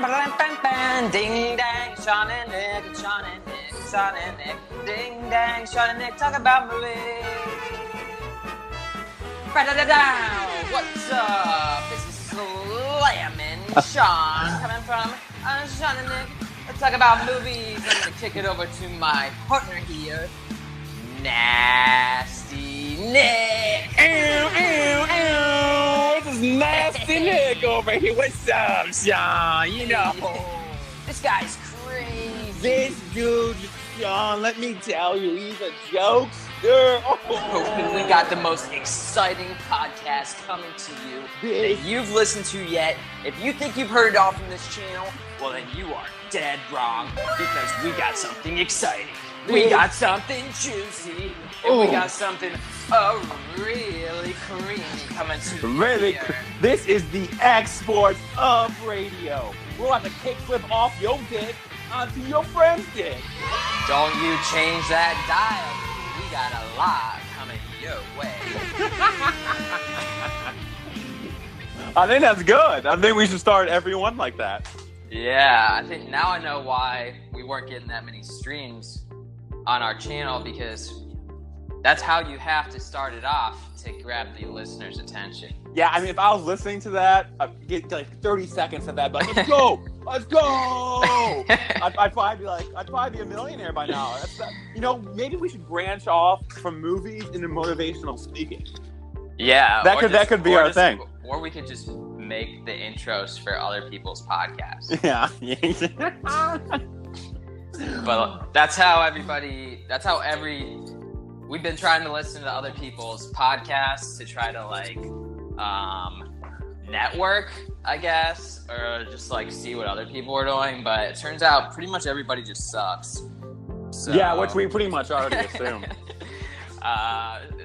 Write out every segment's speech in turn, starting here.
Ding dang, Sean and Nick, Sean and Nick, Sean and Nick. Ding dang, Sean and Nick, talk about movies. What's up? This is Slammin' Sean coming from Sean and Nick. Let's talk about movies. I'm gonna kick it over to my partner here, Nasty Nick. This is Nasty Nick over here. What's up, Sean? You know. This guy's crazy. This dude, Sean, let me tell you, he's a jokester. We got the most exciting podcast coming to you that you've listened to yet. If you think you've heard it all from this channel, well then you are dead wrong, because we got something exciting. We got something juicy, and we got something really creamy coming to you. Really? This is the exports of radio. We'll have to kickflip off your dick onto your friend's dick. Don't you change that dial. We got a lot coming your way. I think that's good. I think we should start every one like that. Yeah, I think now I know why we weren't getting that many streams on our channel, because that's how you have to start it off to grab the listener's attention. Yeah, I mean, if I was listening to that, I'd get like 30 seconds of that, but let's go! Let's go! I'd probably be a millionaire by now. Maybe we should branch off from movies into motivational speaking. Yeah. That could be our thing. Or we could just make the intros for other people's podcasts. Yeah. But we've been trying to listen to other people's podcasts to try to network, I guess, or just see what other people are doing. But it turns out pretty much everybody just sucks. So... Yeah, which we pretty much already assumed.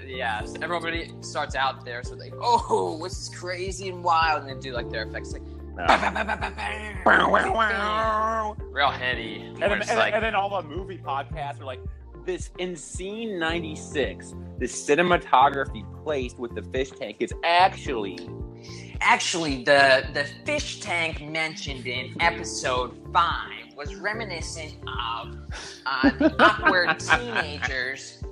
Yeah, so everybody starts out there, so oh, this is crazy and wild, and they do their effects real heady. And then all the movie podcasts are this in scene 96, the cinematography placed with the fish tank is actually the fish tank mentioned in episode 5 was reminiscent of the awkward teenagers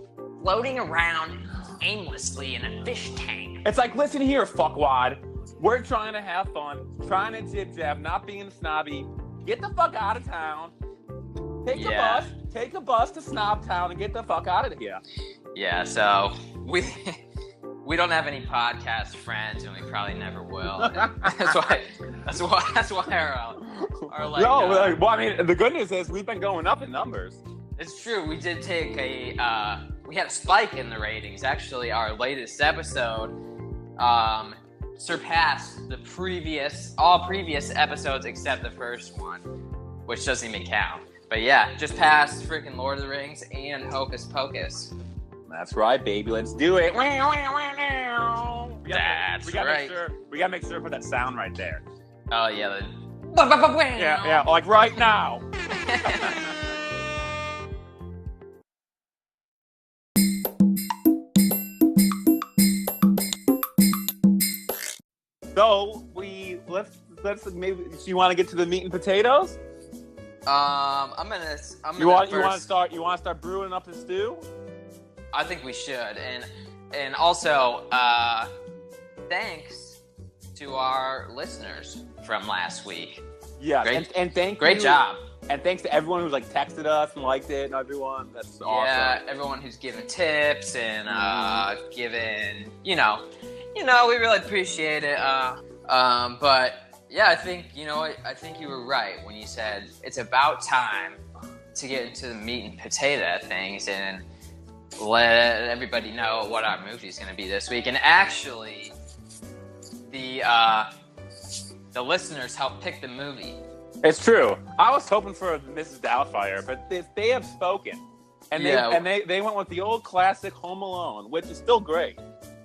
floating around aimlessly in a fish tank. It's listen here, fuckwad. We're trying to have fun, trying to jib-jab, not being snobby. Get the fuck out of town. Take a bus to Snob Town and get the fuck out of here. Yeah, so we don't have any podcast friends, and we probably never will. That's why our well, I mean, the good news is we've been going up in numbers. It's true. We did take we had a spike in the ratings. Actually, our latest episode surpassed all previous episodes except the first one, which doesn't even count. But yeah, just past freaking Lord of the Rings and Hocus Pocus. That's right, baby. Let's do it. We gotta make sure to put that sound right there. Oh yeah. Yeah, right now. So let's maybe. So you want to get to the meat and potatoes? I'm gonna. You want to start brewing up the stew? I think we should, and also thanks to our listeners from last week. Yeah, great job. And thanks to everyone who's texted us and liked it, and everyone. That's awesome. Yeah, everyone who's given tips and given, we really appreciate it. But yeah, I think I think you were right when you said it's about time to get into the meat and potato things and let everybody know what our movie is going to be this week. And actually, the listeners helped pick the movie. It's true. I was hoping for Mrs. Doubtfire, but they have spoken, and they went with the old classic Home Alone, which is still great.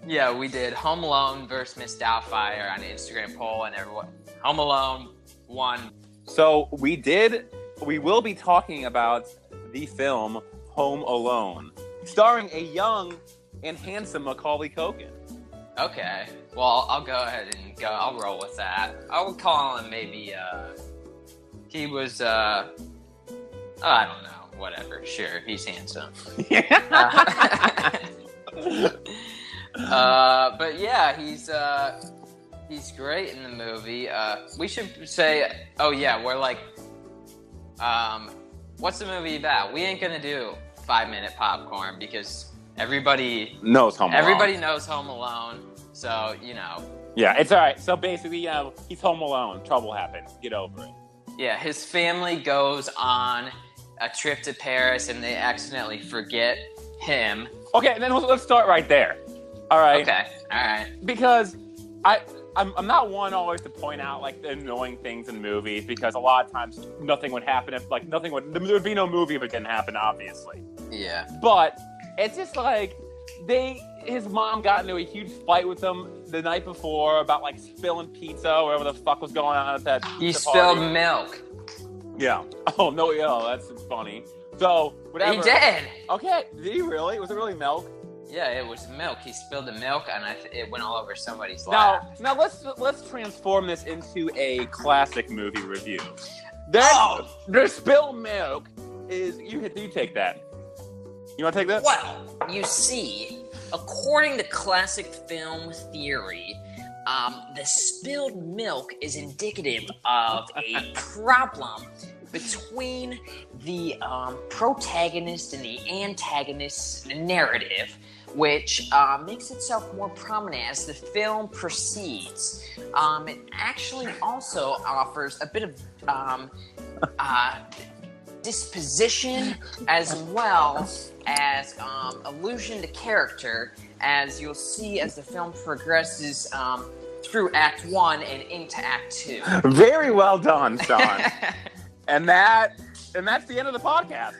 Yeah, we did Home Alone versus Miss Doubtfire on the Instagram poll, and everyone Home Alone won. So we will be talking about the film Home Alone, starring a young and handsome Macaulay Culkin. Okay, well I'll go ahead and go. I'll roll with that. I would call him maybe he was. I don't know. Whatever. Sure, he's handsome. But yeah, he's great in the movie. We should say, oh yeah, we're like, what's the movie about? We ain't gonna do 5-minute popcorn because everybody knows Home Alone. Everybody knows Home Alone, so you know. Yeah, it's all right. So basically, he's home alone. Trouble happens. Get over it. Yeah, his family goes on a trip to Paris and they accidentally forget him. Okay, and then let's start right there. All right. Okay. All right. Because I'm not one always to point out like the annoying things in movies because a lot of times nothing would happen if there would be no movie if it didn't happen, obviously. Yeah. But it's just like his mom got into a huge fight with him the night before about like spilling pizza or whatever the fuck was going on at that pizza He spilled party. milk. Yeah. Oh no, yeah, that's funny. So whatever. He did. Okay. Did he really? Was it really milk? Yeah, it was milk. He spilled the milk, and it went all over somebody's lap. Now let's transform this into a classic movie review. The spilled milk is you take that. You want to take that? Well, you see, according to classic film theory, the spilled milk is indicative of a problem between the protagonist and the antagonist narrative, which makes itself more prominent as the film proceeds. It actually also offers a bit of disposition as well as allusion to character, as you'll see as the film progresses through Act 1 and into Act 2. Very well done, Sean. and that's the end of the podcast.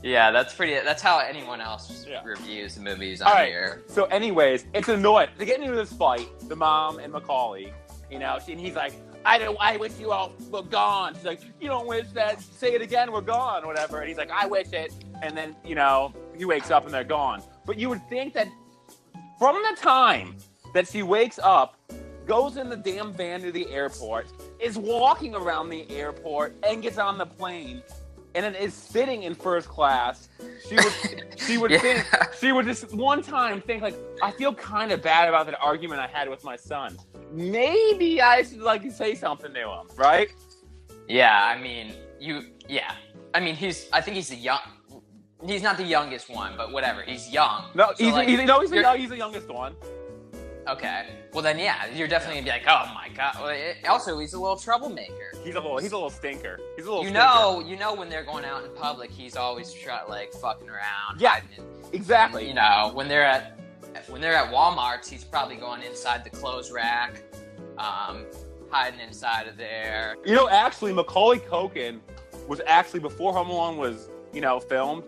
Yeah, that's how anyone else reviews the movies on All right. here. So anyways, it's annoying. They get into this fight, the mom and Macaulay, and he's like, I wish you all were gone. She's like, you don't wish that, say it again, we're gone, whatever. And he's like, I wish it. And then, he wakes up and they're gone. But you would think that from the time that she wakes up, goes in the damn van to the airport, is walking around the airport, and gets on the plane, and then is sitting in first class, she would think, she would just one time think like, I feel kind of bad about that argument I had with my son. Maybe I should say something to him, right? Yeah, I mean, I think he's not the youngest one, but whatever, he's young. No, so he's the youngest one. Okay. Well then, yeah, you're definitely gonna be like, oh my god. Also, he's a little troublemaker. He's a little stinker. He's a little. You know, when they're going out in public, he's always fucking around. Yeah, exactly. When they're at Walmart's, he's probably going inside the clothes rack, hiding inside of there. Actually, Macaulay Culkin was actually before Home Alone was filmed.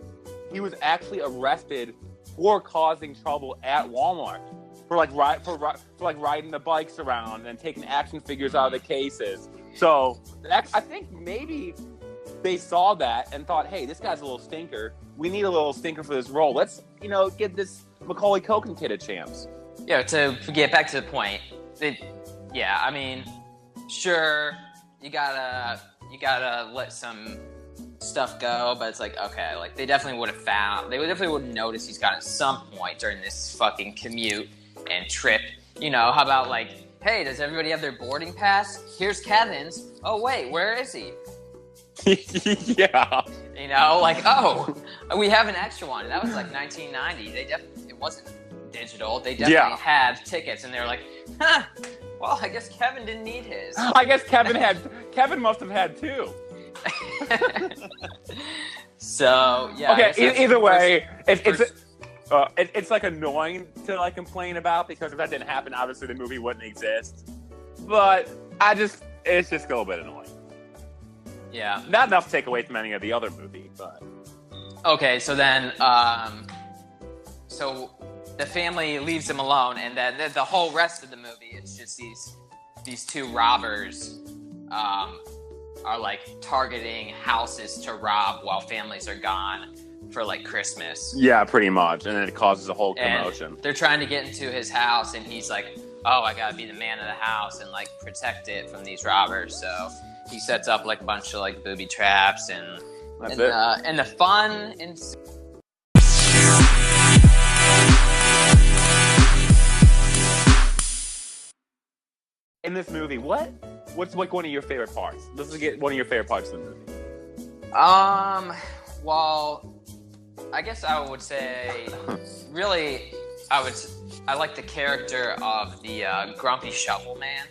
He was actually arrested for causing trouble at Walmart. For riding the bikes around and taking action figures out of the cases. So I think maybe they saw that and thought, hey, this guy's a little stinker. We need a little stinker for this role. Let's give this Macaulay Culkin kid a chance. Yeah, to get back to the point. Sure, you gotta let some stuff go, but it's like, okay, they definitely would have noticed he's got at some point during this fucking commute and trip. How about hey, does everybody have their boarding pass? Here's Kevin's. Oh wait, where is he? Yeah. Oh, we have an extra one. That was 1990. It wasn't digital. They definitely had tickets, and they were like, huh, well, I guess Kevin didn't need his. I guess Kevin must have had two. So yeah. Okay. Either way, it's annoying to complain about because if that didn't happen, obviously the movie wouldn't exist. But it's just a little bit annoying. Yeah. Not enough to take away from any of the other movies, but. Okay, so then, so the family leaves him alone, and then the whole rest of the movie, it's just these two robbers, are targeting houses to rob while families are gone for Christmas. Yeah, pretty much. And then it causes a whole commotion. And they're trying to get into his house, and he's like, oh, I gotta be the man of the house and protect it from these robbers. So he sets up like a bunch of like booby traps and the fun and. In this movie, what's like one of your favorite parts? Let's get one of your favorite parts of the movie. Well, I guess I would say, really, I like the character of the Grumpy Shovel Man.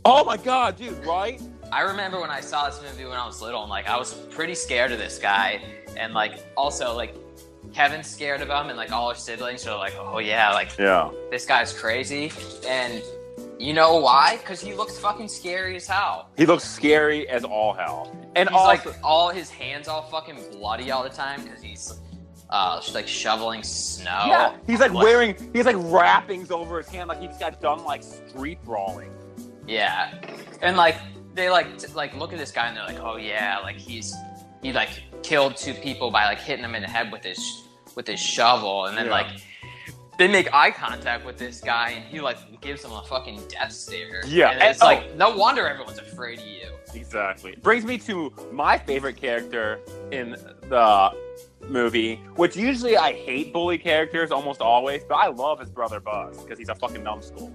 Oh my god, dude! Right? I remember when I saw this movie when I was little, and like I was pretty scared of this guy, and like also like Kevin's scared of him, and like all her siblings are like, oh yeah, like this guy's crazy, and. You know why? Because he looks fucking scary as hell. He looks scary as all hell. And he's like all his hands all fucking bloody all the time because he's like shoveling snow. Yeah, he's like wrappings over his hand like he's got done like street brawling. Yeah, and like they like look at this guy and they're like, oh yeah, like he like killed 2 people by like hitting them in the head with his shovel, and then like. They make eye contact with this guy, and he like gives them a fucking death stare. Yeah, and it's like no wonder everyone's afraid of you. Exactly. Brings me to my favorite character in the movie, which usually I hate bully characters almost always, but I love his brother Buzz because he's a fucking numbskull.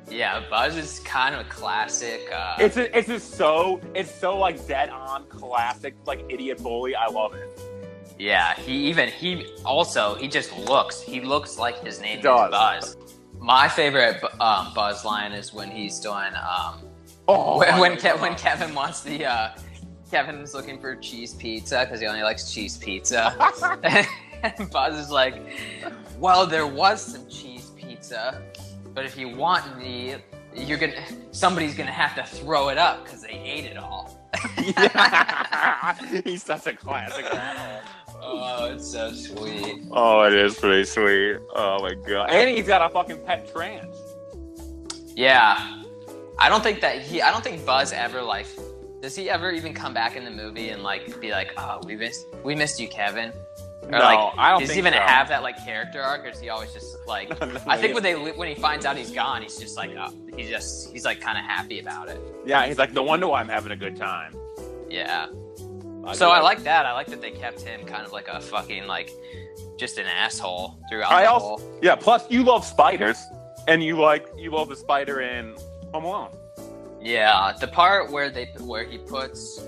Yeah, Buzz is kind of a classic. It's so like dead on classic like idiot bully. I love it. Yeah, he looks like his name is Buzz. My favorite Buzz line is when he's doing when Kevin wants the Kevin's looking for cheese pizza because he only likes cheese pizza. And Buzz is like, well, there was some cheese pizza, but if you want any, somebody's gonna have to throw it up because they ate it all. He's such a classic. Oh, it's so sweet. Oh, it is pretty sweet. Oh my god. And he's got a fucking pet trans. Yeah. I don't think Buzz ever like does he ever even come back in the movie and like be like, oh, we missed you, Kevin? Or no, like I don't does think he even so. have that like character arc, or is he always just like I think when he finds out he's gone, he's just like he's like kind of happy about it. Yeah, he's like, no wonder why I'm having a good time. Yeah. I like that. I like that they kept him kind of like a fucking like just an asshole throughout the whole. Yeah, plus you love spiders, and you love the spider in Home Alone. Yeah, the part where he puts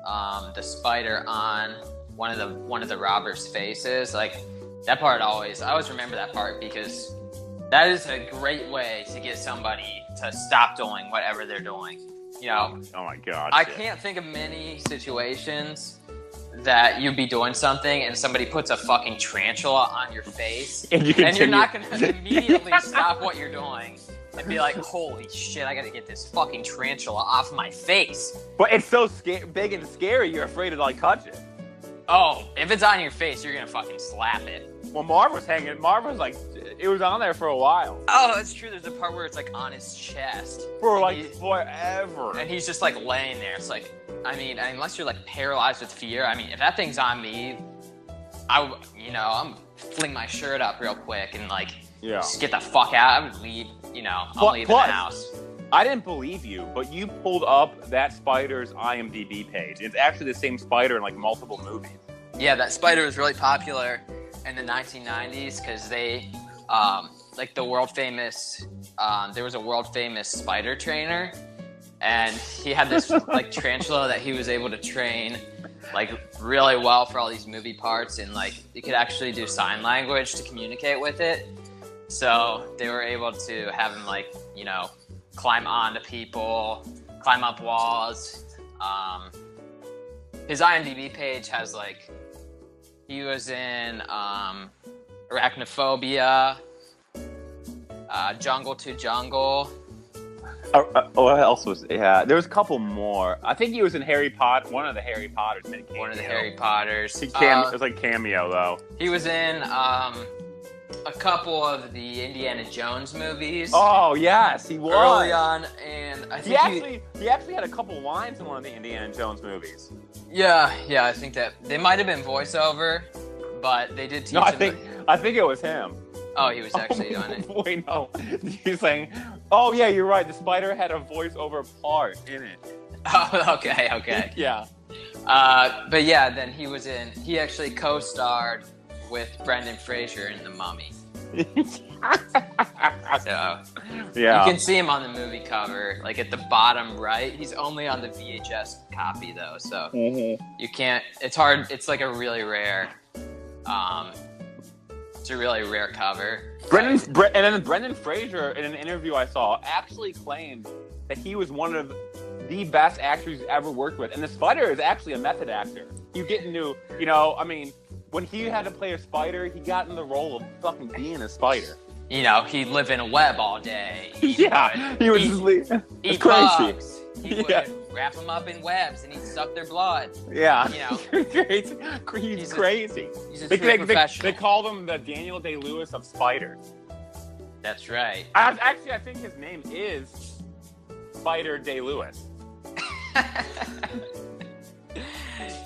the spider on one of the robbers' faces, like that part I always remember that part because that is a great way to get somebody to stop doing whatever they're doing. You know, oh my god! I can't think of many situations that you'd be doing something and somebody puts a fucking tarantula on your face, and you're not going to immediately stop what you're doing and be like, "Holy shit! I got to get this fucking tarantula off my face." But it's so big and scary, you're afraid to like touch it. Oh, if it's on your face, you're gonna fucking slap it. Well, Marv was like, it was on there for a while. Oh, that's true. There's a part where it's like on his chest. For like forever. And he's just like laying there. It's like, I mean, unless you're like paralyzed with fear, I mean, if that thing's on me, I'm fling my shirt up real quick and like, just get the fuck out. I would leave, I'm leaving the house. I didn't believe you, but you pulled up that spider's IMDb page. It's actually the same spider in like multiple movies. Yeah, that spider was really popular in the 1990s because they, like the world famous, there was a world famous spider trainer, and he had this like tarantula that he was able to train like really well for all these movie parts, and like he could actually do sign language to communicate with it. So they were able to have him like, climb onto people, climb up walls. His IMDb page has like, he was in Arachnophobia, Jungle to Jungle. What else was? Yeah, there was a couple more. I think he was in Harry Potter. One of the Harry Potters. One of the Harry Potters. It was like cameo though. He was in a couple of the Indiana Jones movies. Oh yes, he was early on, and I think he actually had a couple lines in one of the Indiana Jones movies. Yeah, I think that they might have been voiceover, but they did teach him. I think it was him. Oh, he was actually doing it. Wait, no. He's saying, oh yeah, you're right. The spider had a voiceover part in it. Oh, okay. Yeah. But yeah, then he actually co-starred with Brendan Fraser in The Mummy. So Yeah. you can see him on the movie cover, like at the bottom right. He's only on the VHS copy though, so you can't. It's hard. It's like a really rare. It's a really rare cover. And then Brendan Fraser, in an interview I saw, actually claimed that he was one of the best actors he's ever worked with. And the Spider is actually a method actor. You get into, I mean, when he had to play a spider, he got in the role of fucking being a spider. He'd live in a web all day. He would just eat crazy. bugs. He would wrap them up in webs and he'd suck their blood. Yeah. He's crazy. He's a true professional. They call him the Daniel Day-Lewis of spiders. That's right. I think his name is Spider Day-Lewis.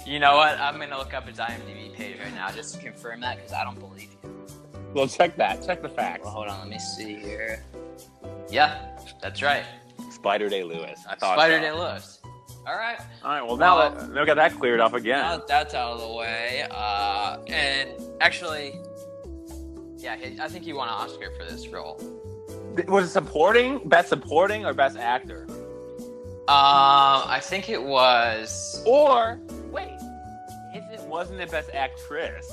You know what? I'm going to look up his IMDb page right now just to confirm that because I don't believe you. Well, check that. Check the facts. Well, hold on. Let me see here. Yeah, that's right. Spider Day-Lewis. I thought Spider so. Day-Lewis. All right. Well, now we got that cleared up again. Now that's out of the way. And actually, yeah, I think he won an Oscar for this role. Was it supporting? Best supporting or best actor? I think it was. Or wait, wasn't it best actress?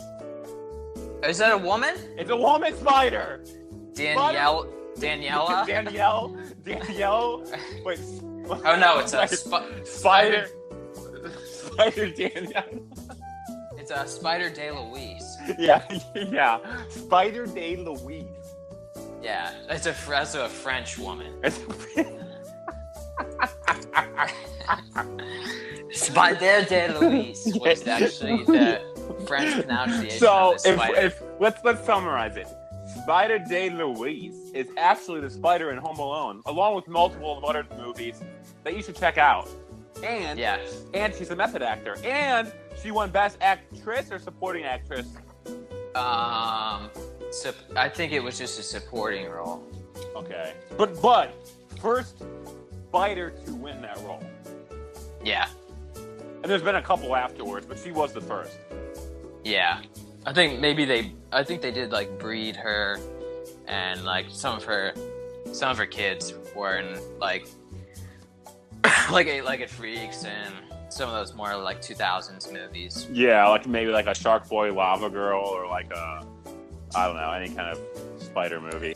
Is that a woman? It's a woman spider. Danielle. Danielle. Wait. Oh no, it's a Spider Danielle. It's a Spider Day-Lewis. Yeah. Spider Day-Lewis. Yeah, it's a French woman. Spider Day-Lewis was actually the French pronunciation. So of the spider. let's summarize it. Spider Day-Lewis is actually the spider in Home Alone, along with multiple other movies that you should check out. And she's a method actor, and she won Best Actress or Supporting Actress. So I think it was just a supporting role. Okay, but first spider to win that role. Yeah. And there's been a couple afterwards, but she was the first. Yeah. I think they did like breed her, and like some of her kids were in like like Freaks and some of those more like 2000s movies. Yeah, like maybe like a Shark Boy Lava Girl or like a, I don't know, any kind of spider movie.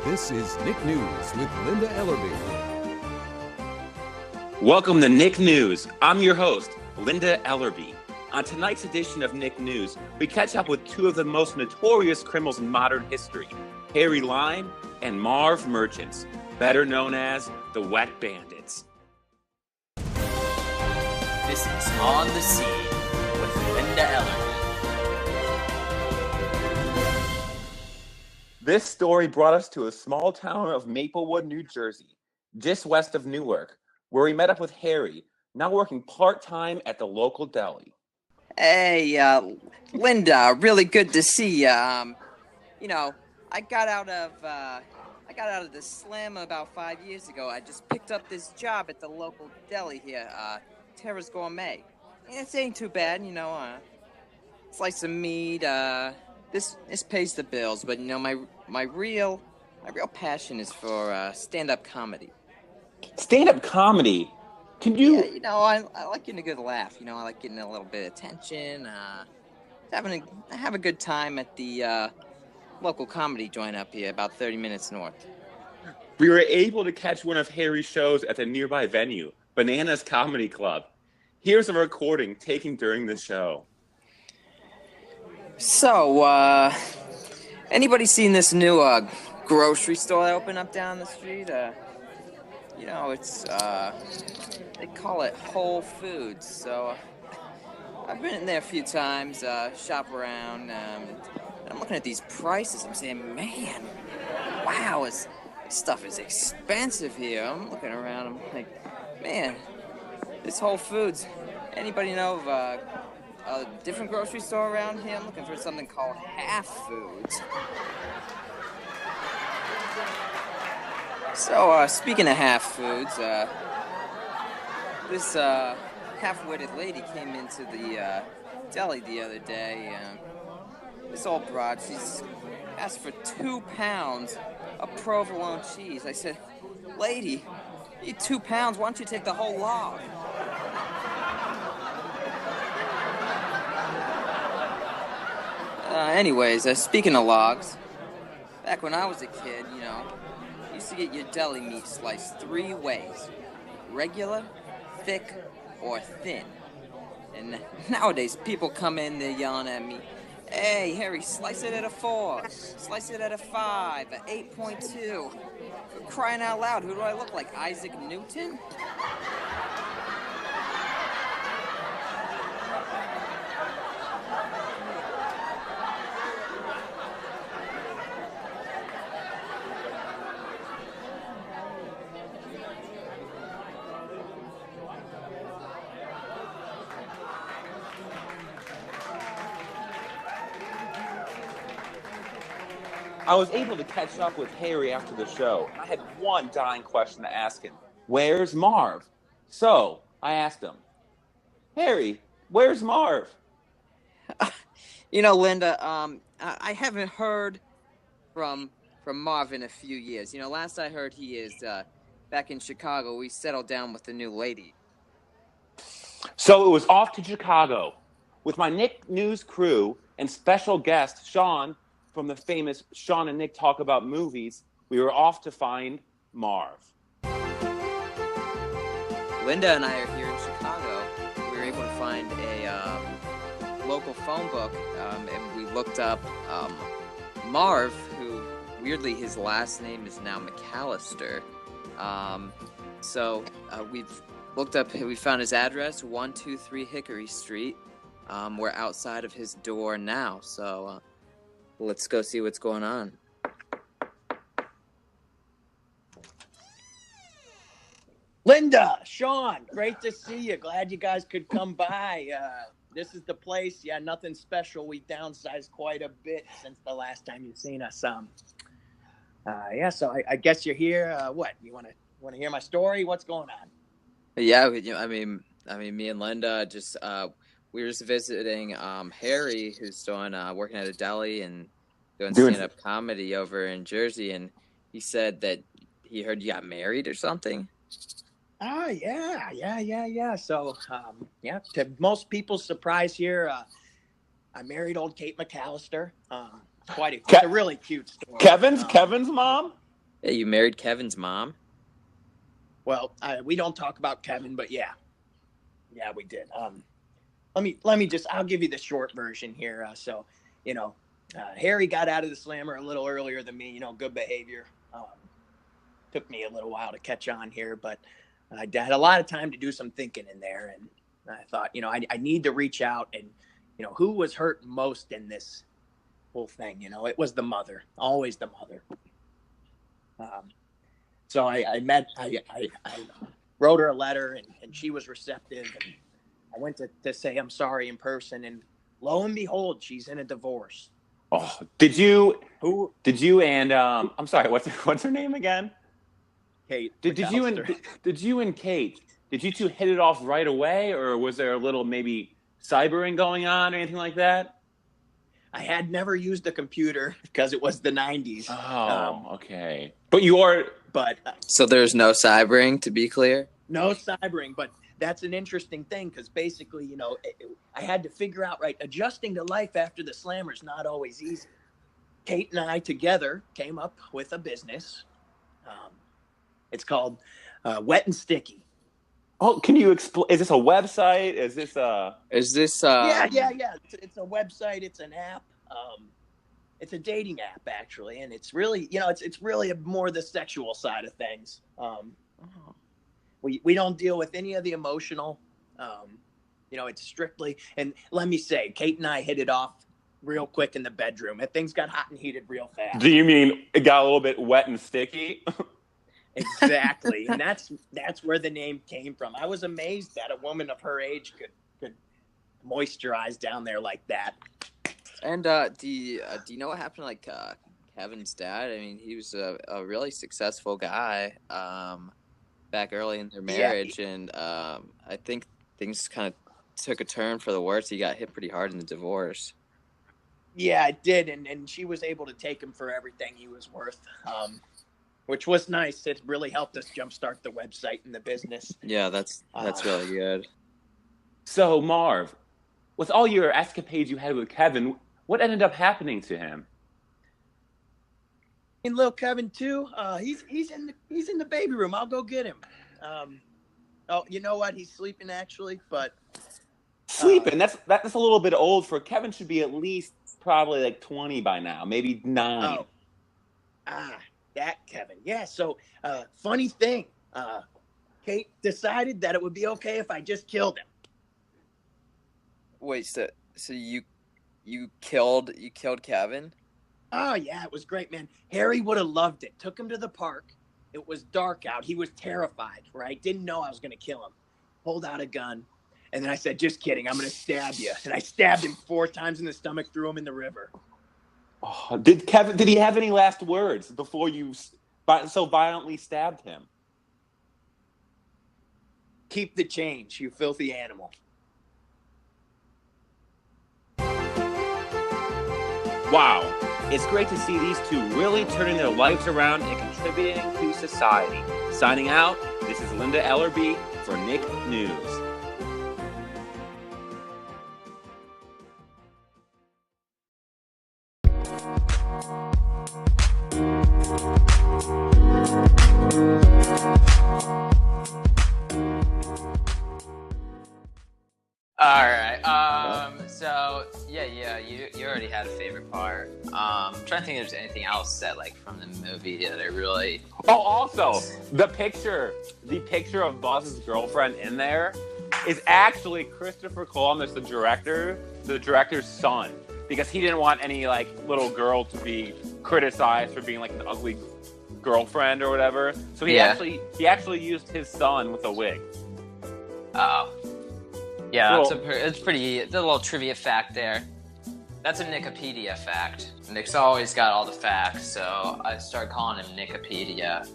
This is Nick News with Linda Ellerby. Welcome to Nick News. I'm your host, Linda Ellerby. On tonight's edition of Nick News, we catch up with two of the most notorious criminals in modern history, Harry Lime and Marv Merchants, better known as the Wet Bandits. This is On the Scene with Linda Ellerby. This story brought us to a small town of Maplewood, New Jersey, just west of Newark, where we met up with Harry, now working part-time at the local deli. Hey, Linda, really good to see ya. I got out of the Slam about 5 years ago. I just picked up this job at the local deli here, Terra's Gourmet. It ain't too bad, slice of meat, this pays the bills, but my real passion is for stand-up comedy. Stand-up comedy? Can you... Yeah, I like getting a good laugh. I like getting a little bit of attention. Have a good time at the local comedy joint up here, about 30 minutes north. We were able to catch one of Harry's shows at the nearby venue, Bananas Comedy Club. Here's a recording taken during the show. So, anybody seen this new grocery store that opened up down the street? It's they call it Whole Foods. So I've been in there a few times, shop around, and I'm looking at these prices. I'm saying, man, wow, this stuff is expensive here. I'm looking around. I'm like, Man, this Whole Foods. Anybody know of a different grocery store around here? I'm looking for something called Half Foods. So, speaking of Half Foods, this half-witted lady came into the deli the other day. This old broad, she's asked for 2 pounds of provolone cheese. I said, lady, you need 2 pounds, why don't you take the whole log? Anyways, speaking of logs, back when I was a kid, you used to get your deli meat sliced 3 ways. Regular, thick, or thin. And nowadays, people come in, they're yelling at me, hey, Harry, slice it at a 4, slice it at a 5, a 8.2. For crying out loud, who do I look like, Isaac Newton? I was able to catch up with Harry after the show. I had one dying question to ask him. Where's Marv? So I asked him, Harry, where's Marv? Linda, I haven't heard from Marv in a few years. Last I heard he is back in Chicago. We settled down with the new lady. So it was off to Chicago with my Nick News crew and special guest, Sean, from the famous Sean and Nick Talk About Movies. We were off to find Marv. Linda and I are here in Chicago. We were able to find a local phone book, and we looked up Marv, who, weirdly, his last name is now McAllister. So we've looked up, we found his address, 123 Hickory Street. We're outside of his door now, so let's go see what's going on. Linda, Sean, great to see you. Glad you guys could come by. This is the place. Yeah, nothing special. We downsized quite a bit since the last time you've seen us. So I guess you're here. What, you want to hear my story? What's going on? Yeah, I mean, me and Linda just we were just visiting Harry, who's working at a deli and doing stand-up comedy over in Jersey, and he said that he heard you got married or something. Oh, yeah. So, to most people's surprise here, I married old Kate McAllister. It's a really cute story. Kevin's mom? Yeah, you married Kevin's mom? Well, we don't talk about Kevin, but yeah, we did. Let me just, I'll give you the short version here. Harry got out of the Slammer a little earlier than me, good behavior. Took me a little while to catch on here, but I had a lot of time to do some thinking in there. And I thought, I need to reach out and, who was hurt most in this whole thing? It was the mother, always the mother. So I wrote her a letter and she was receptive. And I went to say I'm sorry in person, and lo and behold, she's in a divorce. Oh, did you and I'm sorry, what's her name again? Kate. Did you and Kate, did you two hit it off right away, or was there a little maybe cybering going on or anything like that? I had never used a computer because it was the 90s. Oh, okay. So there's no cybering, to be clear? No cybering, but that's an interesting thing because basically, I had to figure out, adjusting to life after the Slammer's not always easy. Kate and I together came up with a business. It's called Wet and Sticky. Oh, can you explain? Is this a website? Is this Yeah. It's a website. It's an app. It's a dating app, actually, and it's really, it's really more the sexual side of things. We don't deal with any of the emotional. It's strictly, and let me say, Kate and I hit it off real quick in the bedroom, and things got hot and heated real fast. Do you mean it got a little bit wet and sticky? Exactly, and that's where the name came from. I was amazed that a woman of her age could moisturize down there like that. And do you know what happened to like Kevin's dad? I mean, he was a really successful guy back early in their marriage, and I think things kind of took a turn for the worse. He got hit pretty hard in the divorce. Yeah, it did, and she was able to take him for everything he was worth, which was nice. It really helped us jumpstart the website and the business. Yeah, that's really good. So, Marv, with all your escapades you had with Kevin, what ended up happening to him? And little Kevin too. He's in the baby room. I'll go get him. Oh, you know what? He's sleeping actually, but Sleeping. That's a little bit old for Kevin. Should be at least probably like 20 by now, maybe 9. That Kevin. Yeah. So, funny thing. Kate decided that it would be okay if I just killed him. Wait, so you killed Kevin? Oh yeah, it was great, man. Harry would have loved it. Took him to the park. It was dark out. He was terrified, right? Didn't know I was going to kill him. Pulled out a gun. And then I said, just kidding. I'm going to stab you. And I stabbed him 4 times in the stomach, threw him in the river. Oh, did he have any last words before you so violently stabbed him? Keep the change, you filthy animal. Wow. It's great to see these two really turning their lives around and contributing to society. Signing out, this is Linda Ellerby for Nick News. All right. So you already had a favorite part. I'm trying to think if there's anything else that like from the movie that I really. Oh, also the picture of Buzz's girlfriend in there is actually Christopher Columbus, the director's son, because he didn't want any like little girl to be criticized for being like an ugly girlfriend or whatever. So he actually used his son with a wig. Oh. Yeah, it's pretty. There's a little trivia fact there. That's a Nikipedia fact. Nick's always got all the facts, so I started calling him Nikipedia.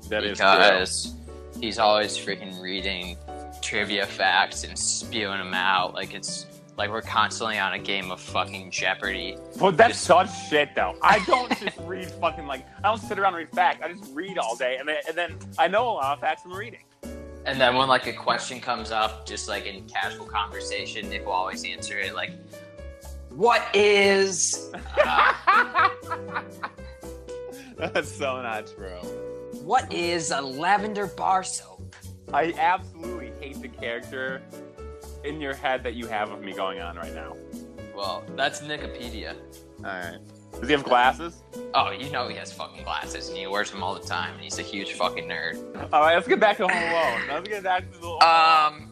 That is because he's always freaking reading trivia facts and spewing them out like it's like we're constantly on a game of fucking Jeopardy. But that's such shit, though. I don't just read fucking like I don't sit around and read facts. I just read all day, and then I know a lot of facts from reading. And then when like a question comes up, just like in casual conversation, Nick will always answer it like, "What is?" That's so not true. What is a lavender bar soap? I absolutely hate the character in your head that you have of me going on right now. Well, that's Nikipedia. All right. Does he have glasses? Oh, you know he has fucking glasses, and he wears them all the time, and he's a huge fucking nerd. All right, let's get back to Home Alone. Let's get back to the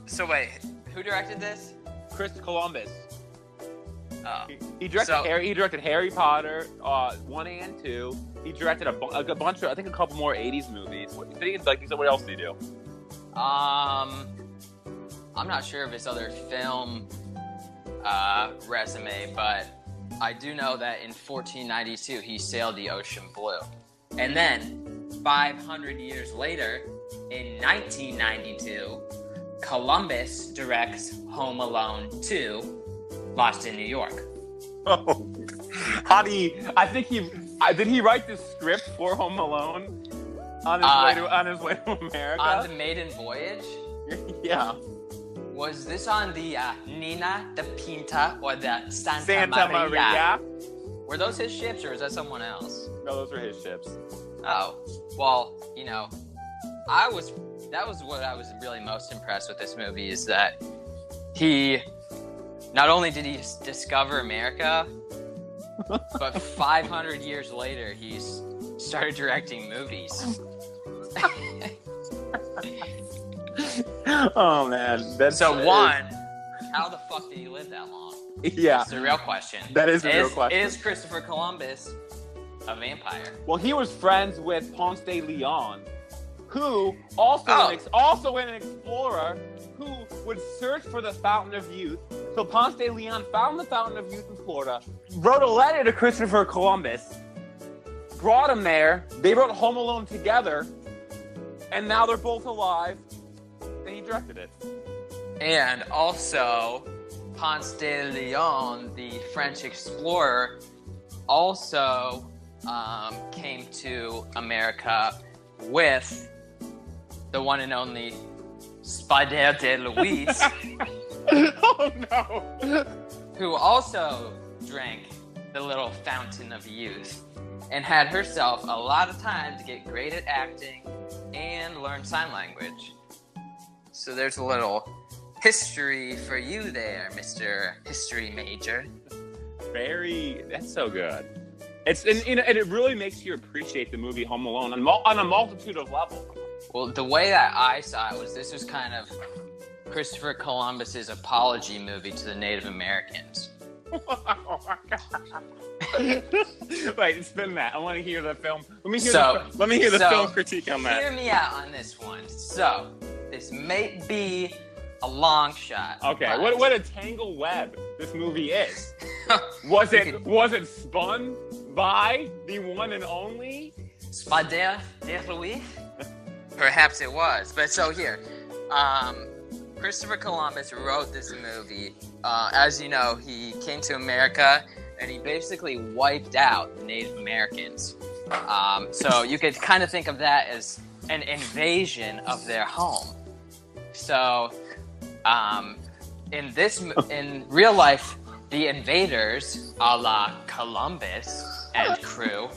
So wait, who directed this? Chris Columbus. Oh. He directed Harry Potter 1 and 2. He directed a bunch of, I think, a couple more 80s movies. What else did he do? I'm not sure of his other film resume, but I do know that in 1492 he sailed the ocean blue. And then 500 years later, in 1992, Columbus directs Home Alone 2, Lost in New York. Oh, did he write the script for Home Alone on his way to America? On the maiden voyage? Yeah. Was this on the Nina, the Pinta, or the Santa Maria? Maria? Were those his ships, or is that someone else? No, those were his ships. Oh, well, you know, that was what I was really most impressed with this movie, is that he, not only did he discover America, but 500 years later, he's started directing movies. Oh man, one. How the fuck did he live that long? Yeah, that's the real question. That is the real question. Is Christopher Columbus a vampire? Well, he was friends with Ponce de Leon, who also an explorer who would search for the Fountain of Youth. So Ponce de Leon found the Fountain of Youth in Florida, wrote a letter to Christopher Columbus, brought him there. They wrote Home Alone together, and now they're both alive. And he directed it. And also, Ponce de Leon, the French explorer, also came to America with the one and only Spider de Luis, Oh no! who also drank the little fountain of youth and had herself a lot of time to get great at acting and learn sign language. So there's a little history for you there, Mr. History Major. That's so good. And it really makes you appreciate the movie Home Alone on a multitude of levels. Well, the way that I saw it was this was kind of Christopher Columbus's apology movie to the Native Americans. Oh my God. Wait, spin that. I want to hear the film. Let me hear the film critique on that. Hear me out on this one. So, this may be a long shot. Okay, what a tangled web this movie is. Was it spun by the one and only Spider de Luis? Perhaps it was. But so here, Christopher Columbus wrote this movie. As you know, he came to America and he basically wiped out the Native Americans. So you could kind of think of that as an invasion of their home. So, in real life, the invaders, a la Columbus and crew,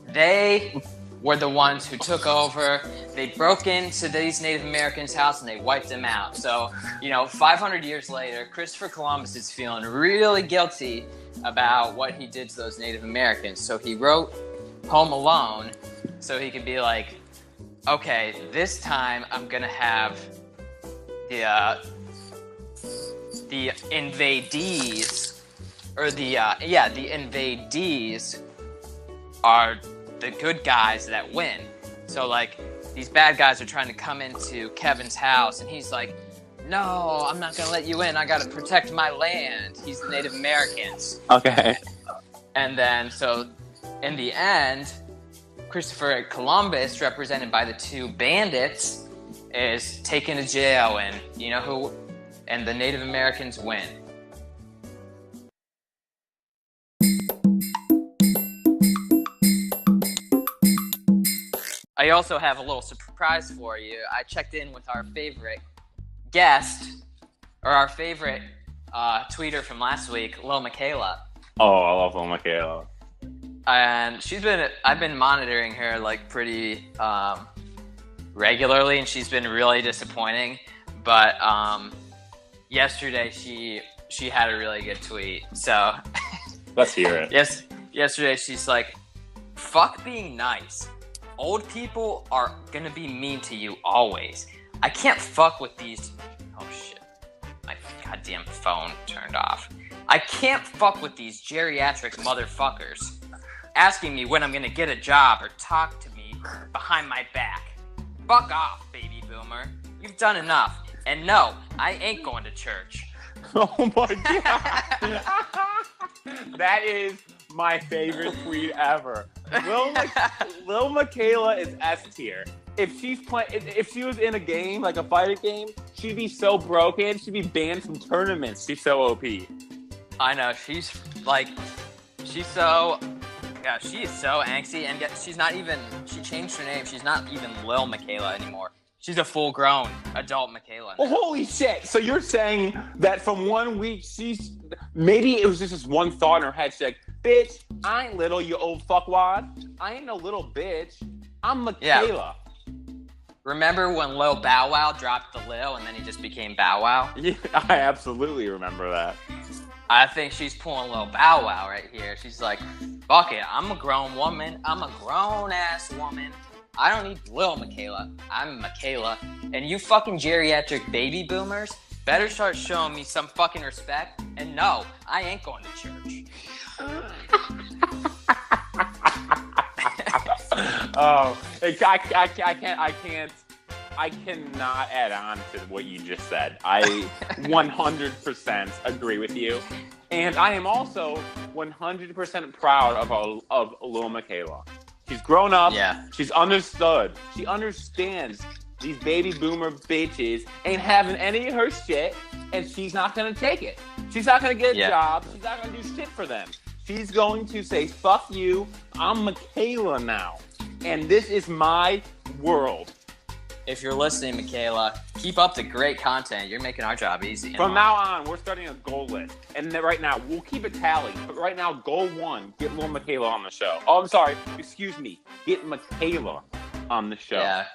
they were the ones who took over. They broke into these Native Americans' house and they wiped them out. So, 500 years later, Christopher Columbus is feeling really guilty about what he did to those Native Americans. So he wrote Home Alone so he could be like, okay, this time I'm gonna have the invadees, or the invadees are the good guys that win. So like these bad guys are trying to come into Kevin's house and he's like, no, I'm not gonna let you in. I gotta protect my land. He's the Native Americans. Okay. And then so in the end, Christopher Columbus, represented by the two bandits, is taken to jail and the Native Americans win. I also have a little surprise for you. I checked in with our favorite guest, or our favorite tweeter from last week, Lil Michaela. Oh, I love Lil Michaela. And I've been monitoring her like pretty regularly, and she's been really disappointing. But yesterday she had a really good tweet. So let's hear it. Yesterday she's like, "Fuck being nice. Old people are gonna be mean to you always. I can't fuck with these." Oh shit! My goddamn phone turned off. I can't fuck with these geriatric motherfuckers asking me when I'm gonna get a job or talk to me behind my back. Fuck off, baby boomer. You've done enough. And no, I ain't going to church. Oh my God. That is my favorite tweet ever. Lil Michaela is S tier. If she was in a game, like a fighting game, she'd be so broken, she'd be banned from tournaments. She's so OP. I know, she is so angsty, and yet she changed her name. She's not even Lil Michaela anymore. She's a full-grown adult Michaela now. Oh, holy shit. So you're saying that from 1 week, maybe it was just this one thought in her head. She's like, bitch, I ain't little, you old fuckwad. I ain't no little bitch. I'm Michaela. Yeah. Remember when Lil Bow Wow dropped the Lil and then he just became Bow Wow? Yeah, I absolutely remember that. I think she's pulling Lil Bow Wow right here. She's like, fuck it, I'm a grown woman. I'm a grown-ass woman. I don't need Lil Michaela. I'm Michaela. And you fucking geriatric baby boomers better start showing me some fucking respect. And no, I ain't going to church. Oh, I cannot add on to what you just said. I 100% agree with you. And I am also 100% proud of little Michaela. She's grown up. Yeah. She's understood. She understands these baby boomer bitches ain't having any of her shit, and she's not going to take it. She's not going to get a job. She's not going to do shit for them. She's going to say, fuck you, I'm Michaela now. And this is my world. If you're listening, Michaela, keep up the great content. You're making our job easy. From now on, we're starting a goal list. And then right now, we'll keep it tally. But right now, goal 1, get little Michaela on the show. Oh, I'm sorry. Excuse me. Get Michaela on the show. Yeah.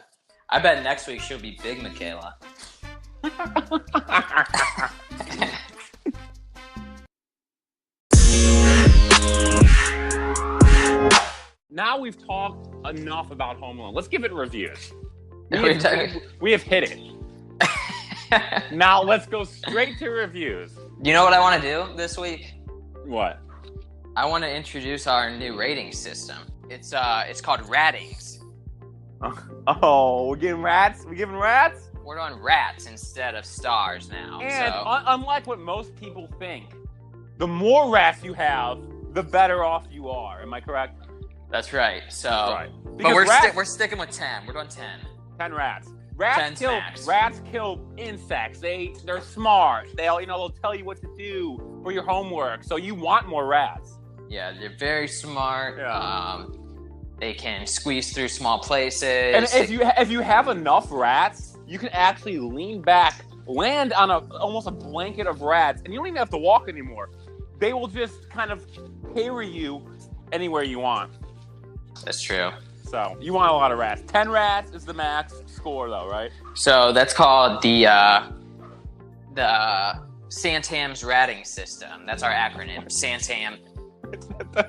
I bet next week she'll be Big Michaela. Now we've talked enough about Home Alone. Let's give it reviews. We have hit it. Now let's go straight to reviews. You know what I want to do this week? What? I want to introduce our new rating system. It's called Ratings. Oh, we're giving rats? We're giving rats? We're doing rats instead of stars now. And so. Unlike what most people think, the more rats you have, the better off you are. Am I correct? That's right. So, right. But we're sticking with 10. We're doing 10. 10 rats. 10 smacks. Rats kill insects. They're smart. They'll tell you what to do for your homework. So you want more rats. Yeah, they're very smart. Yeah. They can squeeze through small places. And if you have enough rats, you can actually lean back, land on almost a blanket of rats, and you don't even have to walk anymore. They will just kind of carry you anywhere you want. That's true. So you want a lot of rats. 10 rats is the max score, though, right? So that's called the Santam's Ratting System. That's our acronym, Santam.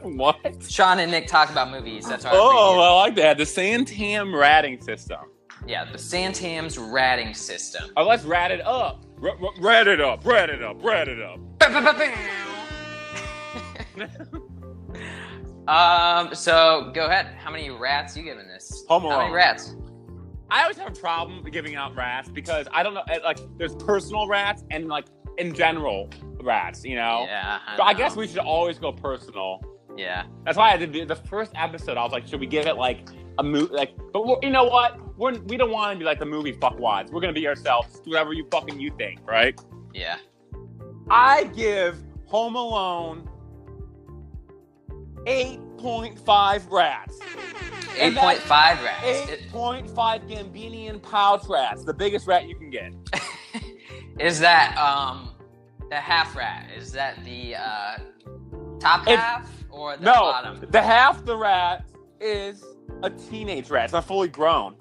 What? Sean and Nick talk about movies. That's our Oh, review. I like that. The Santam Ratting System. Yeah, the Santam's Ratting System. Oh, let's rat it up. Rat it up. Rat it up. Rat it up. So go ahead. How many rats you giving this? Home How Alone. many rats? I always have a problem giving out rats because I don't know, like, there's personal rats and, like, in general rats, you know? Yeah. So I guess we should always go personal. Yeah. That's why I did the first episode. I was like, should we give it, like, a movie? Like, but you know what? We don't want to be like the movie fuckwads. We're going to be ourselves, whatever you think, right? Yeah. I give Home Alone 8.5 rats. 8.5 rats. 8.5 Gambinian pouch rats. The biggest rat you can get. Is that the half rat? Is that the top half or the bottom? The half the rat is a teenage rat. It's not fully grown.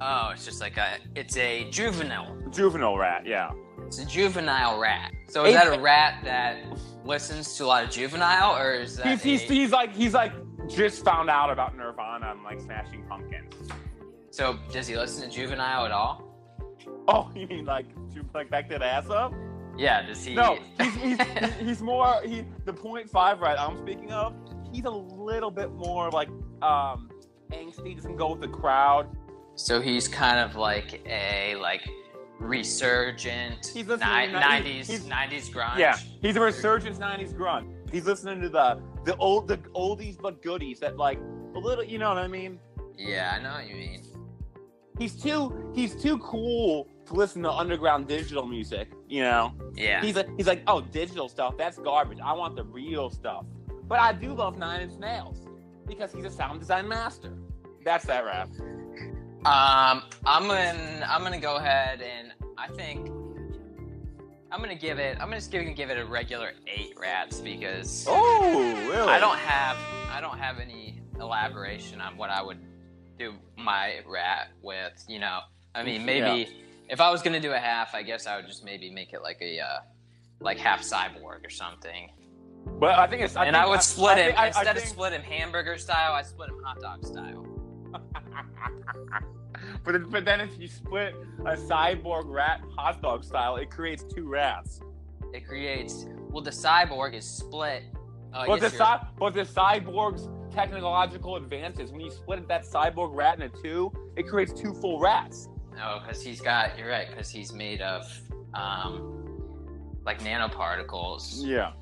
Oh, it's just like it's a Juvenile rat, yeah. It's a juvenile rat. So is that a rat that listens to a lot of Juvenile, or is that he's like just found out about Nirvana and like Smashing Pumpkins. So does he listen to Juvenile at all? Oh, you mean like back that ass up? Yeah, does he? No, he's more the 0.5 rat I'm speaking of. He's a little bit more like angsty, doesn't go with the crowd. So he's kind of like a resurgent 90s grunge. Yeah, he's a resurgent 90s grunge. He's listening to the oldies but goodies that like a little, you know what I mean? Yeah, I know what you mean. He's too cool to listen to underground digital music, you know? Yeah. He's like, oh, digital stuff, that's garbage. I want the real stuff. But I do love Nine Inch Nails because he's a sound design master. That's that rap. I'm gonna go ahead and I think I'm gonna give it a regular 8 rats because really? I don't have any elaboration on what I would do my rat with, you know. I mean, maybe if I was gonna do a half, I guess I would just maybe make it like a half cyborg or something. But I think it's I would split him instead of split him hamburger style, I split him hot dog style. But then if you split a cyborg rat hot dog style, it creates 2 rats. The cyborg is split. But the cyborg's technological advances. When you split that cyborg rat into two, it creates two full rats. No, because you're right, because he's made of like nanoparticles. Yeah.